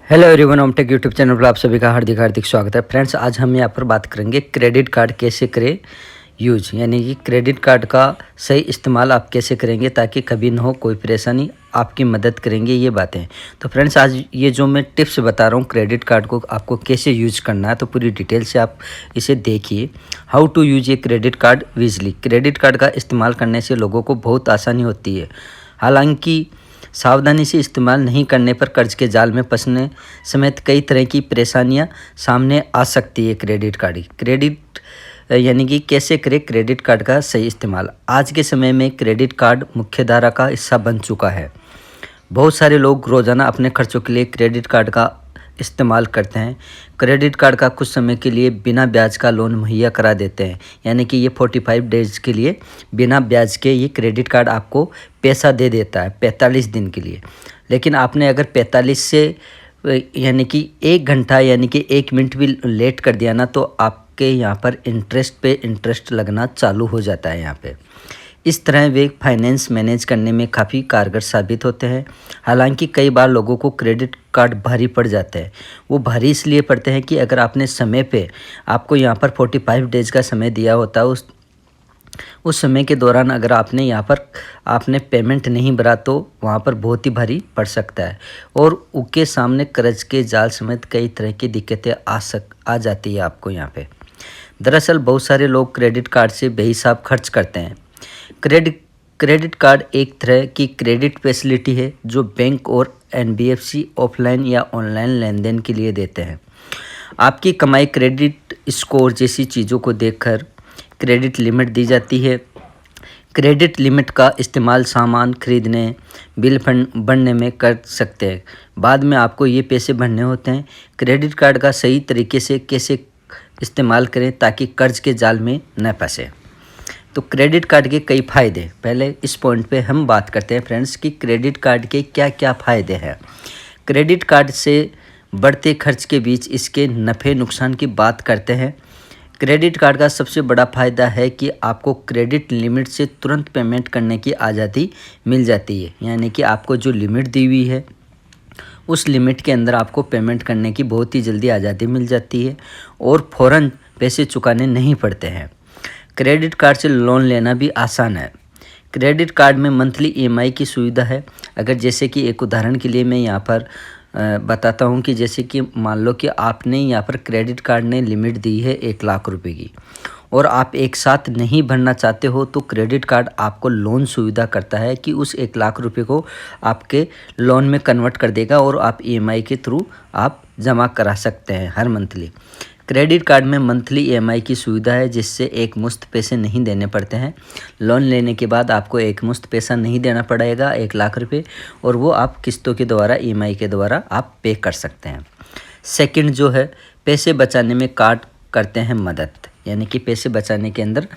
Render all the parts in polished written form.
Hello everyone, ओम take YouTube channel पर आप सभी का हार्दिक हार्दिक स्वागत है। फ्रेंड्स, आज हम यहाँ पर बात करेंगे क्रेडिट कार्ड कैसे करें यूज, यानी कि क्रेडिट कार्ड का सही इस्तेमाल आप कैसे करेंगे ताकि कभी ना हो कोई परेशानी, आपकी मदद करेंगे ये बातें। तो फ्रेंड्स, आज ये जो मैं टिप्स बता रहा हूँ क्रेडिट कार्ड को आपको कैसे यूज करना है, तो पूरी डिटेल से आप इसे देखिए। How to use a credit card wisely. Credit card का इस्तेमाल करने से लोगों को बहुत आसानी होती है, हालांकि सावधानी से इस्तेमाल नहीं करने पर कर्ज के जाल में फंसने समेत कई तरह की परेशानियां सामने आ सकती है। क्रेडिट यानी कि कैसे करें क्रेडिट कार्ड का सही इस्तेमाल। आज के समय में क्रेडिट कार्ड मुख्यधारा का हिस्सा बन चुका है। बहुत सारे लोग रोज़ाना अपने खर्चों के लिए क्रेडिट कार्ड का इस्तेमाल करते हैं। क्रेडिट कार्ड का कुछ समय के लिए बिना ब्याज का लोन मुहैया करा देते हैं, यानी कि ये 45 डेज के लिए बिना ब्याज के ये क्रेडिट कार्ड आपको पैसा दे देता है 45 दिन के लिए। लेकिन आपने अगर 45 से यानी कि 1 घंटा यानी कि 1 मिनट भी लेट कर दिया ना, तो आपके यहाँ पर इंटरेस्ट पे इंटरेस्ट लगना चालू हो जाता है यहाँ पे। इस तरह वे फाइनेंस मैनेज करने में काफ़ी कारगर साबित होते हैं। हालांकि कई बार लोगों को क्रेडिट कार्ड भारी पड़ जाते हैं। वो भारी इसलिए पड़ते हैं कि अगर आपने समय पे आपको यहाँ पर 45 डेज का समय दिया होता है, उस समय के दौरान अगर आपने यहाँ पर आपने पेमेंट नहीं भरा तो वहाँ पर बहुत ही भारी पड़ सकता है, और उसके सामने कर्ज के जाल समेत कई तरह की दिक्कतें आ जाती है आपको यहाँ पे। दरअसल बहुत सारे लोग क्रेडिट कार्ड से बेहिसाब खर्च करते हैं। क्रेडिट कार्ड एक तरह की क्रेडिट फैसिलिटी है जो बैंक और एनबीएफसी ऑफलाइन या ऑनलाइन लेनदेन के लिए देते हैं। आपकी कमाई, क्रेडिट स्कोर जैसी चीज़ों को देखकर क्रेडिट लिमिट दी जाती है। क्रेडिट लिमिट का इस्तेमाल सामान खरीदने, बिल भरने में कर सकते हैं। बाद में आपको ये पैसे भरने होते हैं। क्रेडिट कार्ड का सही तरीके से कैसे इस्तेमाल करें ताकि कर्ज के जाल में न फंसे। तो क्रेडिट कार्ड के कई फ़ायदे, पहले इस पॉइंट पे हम बात करते हैं फ्रेंड्स कि क्रेडिट कार्ड के क्या क्या फ़ायदे हैं। क्रेडिट कार्ड से बढ़ते खर्च के बीच इसके नफ़े नुकसान की बात करते हैं। क्रेडिट कार्ड का सबसे बड़ा फ़ायदा है कि आपको क्रेडिट लिमिट से तुरंत पेमेंट करने की आज़ादी मिल जाती है, यानी कि आपको जो लिमिट दी हुई है उस लिमिट के अंदर आपको पेमेंट करने की बहुत ही जल्दी आज़ादी मिल जाती है और फ़ौरन पैसे चुकाने नहीं पड़ते हैं। क्रेडिट कार्ड से लोन लेना भी आसान है। क्रेडिट कार्ड में मंथली ईएमआई की सुविधा है। अगर जैसे कि एक उदाहरण के लिए मैं यहाँ पर बताता हूँ कि जैसे कि मान लो कि आपने यहाँ पर क्रेडिट कार्ड ने लिमिट दी है 1 लाख रुपए की, और आप एक साथ नहीं भरना चाहते हो, तो क्रेडिट कार्ड आपको लोन सुविधा करता है कि उस 1 लाख रुपए को आपके लोन में कन्वर्ट कर देगा और आप ईएमआई के थ्रू आप जमा करा सकते हैं हर मंथली। क्रेडिट कार्ड में मंथली ईएमआई की सुविधा है, जिससे एक मुश्त पैसे नहीं देने पड़ते हैं। लोन लेने के बाद आपको एक मुश्त पैसा नहीं देना पड़ेगा 1 लाख रुपए, और वो आप किस्तों के द्वारा ईएमआई के द्वारा आप पे कर सकते हैं। सेकंड जो है, पैसे बचाने में कार्ड करते हैं मदद, यानी कि पैसे बचाने के अंदर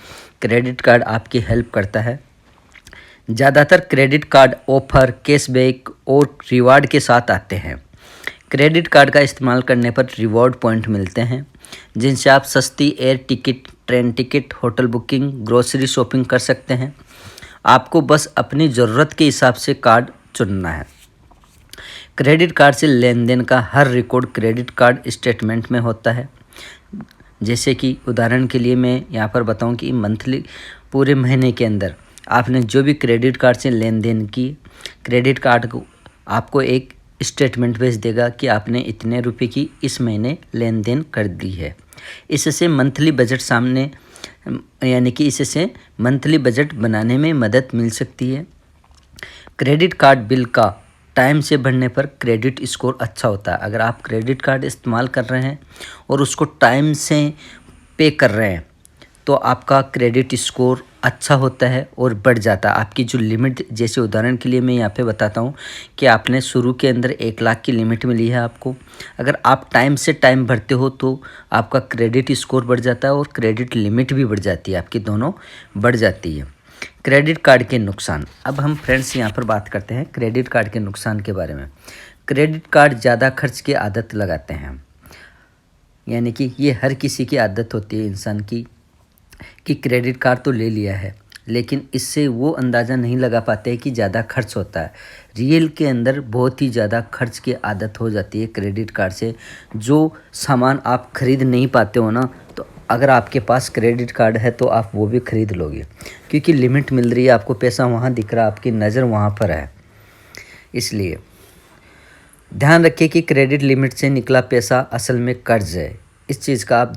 क्रेडिट कार्ड आपकी हेल्प करता है। ज़्यादातर क्रेडिट कार्ड ऑफर, कैशबैक और रिवार्ड के साथ आते हैं। क्रेडिट कार्ड का इस्तेमाल करने पर रिवॉर्ड पॉइंट मिलते हैं, जिनसे आप सस्ती air ticket, train ticket, hotel booking, grocery shopping कर सकते हैं। आपको बस अपनी ज़रूरत के हिसाब से कार्ड चुनना है। क्रेडिट कार्ड से लेन देन का हर रिकॉर्ड क्रेडिट कार्ड स्टेटमेंट में होता है। जैसे कि उदाहरण के लिए मैं यहाँ पर बताऊँ कि मंथली पूरे महीने के अंदर आपने जो भी क्रेडिट कार्ड से लेन देन की, क्रेडिट कार्ड को आपको एक स्टेटमेंट भेज देगा कि आपने इतने रुपए की इस महीने लेन देन कर दी है। इससे मंथली बजट सामने, यानी कि इससे मंथली बजट बनाने में मदद मिल सकती है। क्रेडिट कार्ड बिल का टाइम से भरने पर क्रेडिट स्कोर अच्छा होता है। अगर आप क्रेडिट कार्ड इस्तेमाल कर रहे हैं और उसको टाइम से पे कर रहे हैं तो आपका क्रेडिट स्कोर अच्छा होता है और बढ़ जाता है। आपकी जो लिमिट, जैसे उदाहरण के लिए मैं यहाँ पे बताता हूँ कि आपने शुरू के अंदर 1 लाख की लिमिट मिली है आपको, अगर आप टाइम से टाइम भरते हो तो आपका क्रेडिट स्कोर बढ़ जाता है और क्रेडिट लिमिट भी बढ़ जाती है, आपकी दोनों बढ़ जाती है। क्रेडिट कार्ड के नुकसान, अब हम फ्रेंड्स यहाँ पर बात करते हैं क्रेडिट कार्ड के नुकसान के बारे में। क्रेडिट कार्ड ज़्यादा खर्च की आदत लगाते हैं, यानी कि ये हर किसी की आदत होती है इंसान की कि क्रेडिट कार्ड तो ले लिया है, लेकिन इससे वो अंदाज़ा नहीं लगा पाते हैं कि ज़्यादा खर्च होता है। रियल के अंदर बहुत ही ज़्यादा खर्च की आदत हो जाती है क्रेडिट कार्ड से। जो सामान आप खरीद नहीं पाते हो ना, तो अगर आपके पास क्रेडिट कार्ड है तो आप वो भी खरीद लोगे, क्योंकि लिमिट मिल रही है आपको, पैसा वहाँ दिख रहा है, आपकी नज़र वहाँ पर है। इसलिए ध्यान रखिए कि क्रेडिट लिमिट से निकला पैसा असल में कर्ज है। इस चीज़ का आप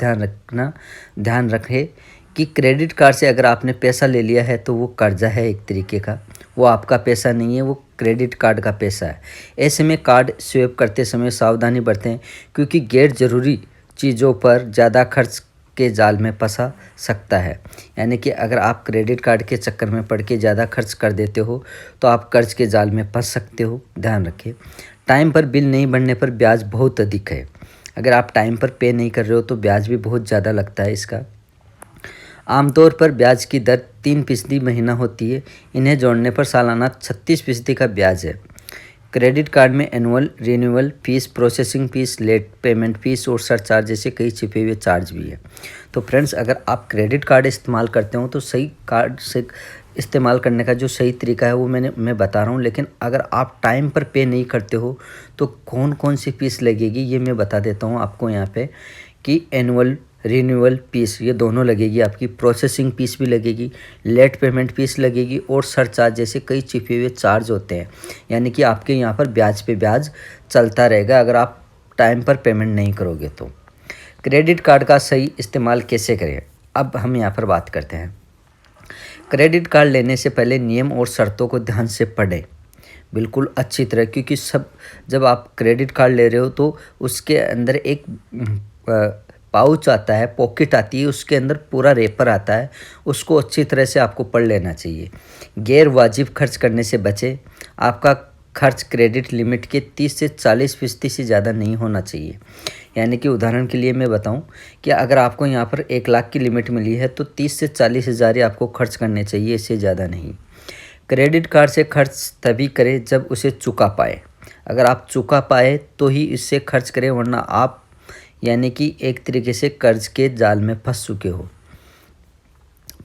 ध्यान रखें कि क्रेडिट कार्ड से अगर आपने पैसा ले लिया है तो वो कर्जा है एक तरीके का, वो आपका पैसा नहीं है, वो क्रेडिट कार्ड का पैसा है। ऐसे में कार्ड स्वैप करते समय सावधानी बरतें, क्योंकि गैर ज़रूरी चीज़ों पर ज़्यादा खर्च के जाल में फंसा सकता है। यानी कि अगर आप क्रेडिट कार्ड के चक्कर में पड़ के ज़्यादा खर्च कर देते हो तो आप कर्ज के जाल में फंस सकते हो। ध्यान रखें, टाइम पर बिल नहीं भरने पर ब्याज बहुत अधिक है। अगर आप टाइम पर पे नहीं कर रहे हो तो ब्याज भी बहुत ज़्यादा लगता है इसका। आमतौर पर ब्याज की दर 3% महीना होती है। इन्हें जोड़ने पर सालाना 36% का ब्याज है। क्रेडिट कार्ड में annual renewal fees, processing fees, late payment fees और सरचार्ज जैसे कई छिपे हुए चार्ज भी है। तो फ्रेंड्स, अगर आप क्रेडिट कार्ड इस्तेमाल करते हो तो सही कार्ड से इस्तेमाल करने का जो सही तरीका है वो मैं बता रहा हूँ। लेकिन अगर आप टाइम पर पे नहीं करते हो तो कौन कौन सी फीस लगेगी ये मैं बता देता हूँ आपको यहाँ पे, कि एनुअल रिन्यूअल फीस ये दोनों लगेगी आपकी, प्रोसेसिंग फीस भी लगेगी, लेट पेमेंट फीस लगेगी और सरचार्ज जैसे कई छिपे हुए चार्ज होते हैं। यानी कि आपके यहाँ पर ब्याज पे ब्याज चलता रहेगा अगर आप टाइम पर पेमेंट नहीं करोगे तो। क्रेडिट कार्ड का सही इस्तेमाल कैसे करें, अब हम यहाँ पर बात करते हैं। क्रेडिट कार्ड लेने से पहले नियम और शर्तों को ध्यान से पढ़ें बिल्कुल अच्छी तरह, क्योंकि जब आप क्रेडिट कार्ड ले रहे हो तो उसके अंदर एक पाउच आता है, पॉकेट आती है, उसके अंदर पूरा रेपर आता है, उसको अच्छी तरह से आपको पढ़ लेना चाहिए। गैर वाजिब खर्च करने से बचें। आपका खर्च क्रेडिट लिमिट के 30 से 40% से ज़्यादा नहीं होना चाहिए। यानी कि उदाहरण के लिए मैं बताऊं कि अगर आपको यहाँ पर 1 लाख की लिमिट मिली है तो 30 से 40 हज़ार ही आपको खर्च करने चाहिए, इससे ज़्यादा नहीं। क्रेडिट कार्ड से खर्च तभी करें जब उसे चुका पाए। अगर आप चुका पाए तो ही इससे खर्च करें, वरना आप यानी कि एक तरीके से कर्ज के जाल में फंस चुके हो।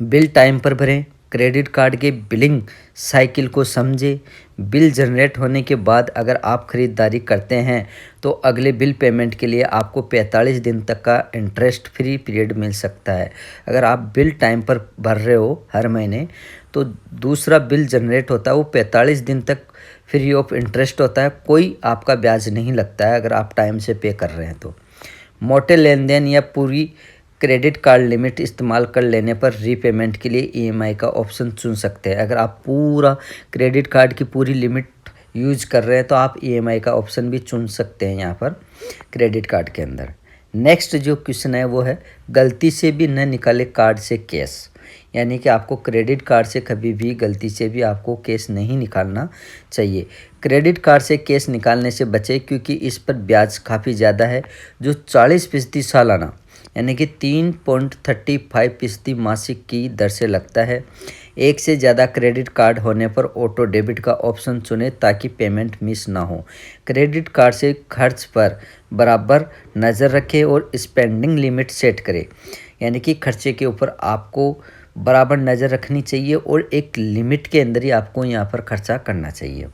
बिल टाइम पर भरें। क्रेडिट कार्ड के बिलिंग साइकिल को समझें। बिल जनरेट होने के बाद अगर आप खरीदारी करते हैं तो अगले बिल पेमेंट के लिए आपको 45 दिन तक का इंटरेस्ट फ्री पीरियड मिल सकता है। अगर आप बिल टाइम पर भर रहे हो हर महीने तो दूसरा बिल जनरेट होता है, वो 45 दिन तक फ्री ऑफ इंटरेस्ट होता है, कोई आपका ब्याज नहीं लगता है अगर आप टाइम से पे कर रहे हैं तो। मोटे लेन देन या पूरी क्रेडिट कार्ड लिमिट इस्तेमाल कर लेने पर रीपेमेंट के लिए ईएमआई का ऑप्शन चुन सकते हैं। अगर आप पूरा क्रेडिट कार्ड की पूरी लिमिट यूज कर रहे हैं तो आप ईएमआई का ऑप्शन भी चुन सकते हैं यहाँ पर क्रेडिट कार्ड के अंदर। नेक्स्ट जो क्वेश्चन है वो है, गलती से भी न निकाले कार्ड से कैश। यानी कि आपको क्रेडिट कार्ड से कभी भी गलती से भी आपको कैश नहीं निकालना चाहिए। क्रेडिट कार्ड से कैश निकालने से बचें, क्योंकि इस पर ब्याज काफ़ी ज़्यादा है, जो 40% सालाना यानी कि 3.35% मासिक की दर से लगता है। एक से ज़्यादा क्रेडिट कार्ड होने पर ऑटो डेबिट का ऑप्शन चुनें ताकि पेमेंट मिस ना हो। क्रेडिट कार्ड से खर्च पर बराबर नज़र रखें और स्पेंडिंग लिमिट सेट करें। यानी कि खर्चे के ऊपर आपको बराबर नज़र रखनी चाहिए और एक लिमिट के अंदर ही आपको यहाँ पर खर्चा करना चाहिए।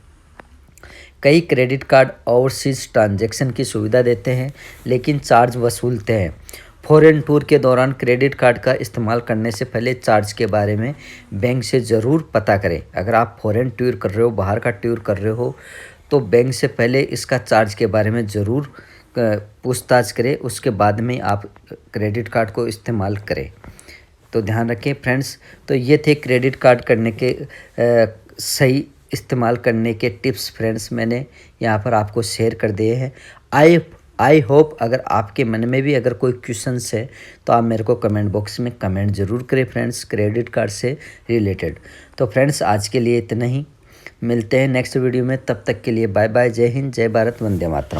कई क्रेडिट कार्ड ओवरसीज ट्रांजैक्शन की सुविधा देते हैं लेकिन चार्ज वसूलते हैं। फॉरेन टूर के दौरान क्रेडिट कार्ड का इस्तेमाल करने से पहले चार्ज के बारे में बैंक से ज़रूर पता करें। अगर आप फॉरेन टूर कर रहे हो, बाहर का टूर कर रहे हो, तो बैंक से पहले इसका चार्ज के बारे में ज़रूर पूछताछ करें, उसके बाद में आप क्रेडिट कार्ड को इस्तेमाल करें। तो ध्यान रखें फ्रेंड्स। तो ये थे क्रेडिट कार्ड करने के सही इस्तेमाल करने के टिप्स फ्रेंड्स, मैंने यहाँ पर आपको शेयर कर दिए हैं। आई होप अगर आपके मन में भी अगर कोई क्वेश्चंस है तो आप मेरे को कमेंट बॉक्स में कमेंट ज़रूर करें फ्रेंड्स, क्रेडिट कार्ड से रिलेटेड। तो फ्रेंड्स, आज के लिए इतना ही, मिलते हैं नेक्स्ट वीडियो में, तब तक के लिए बाय बाय, जय हिंद, जय भारत, वंदे मातरम।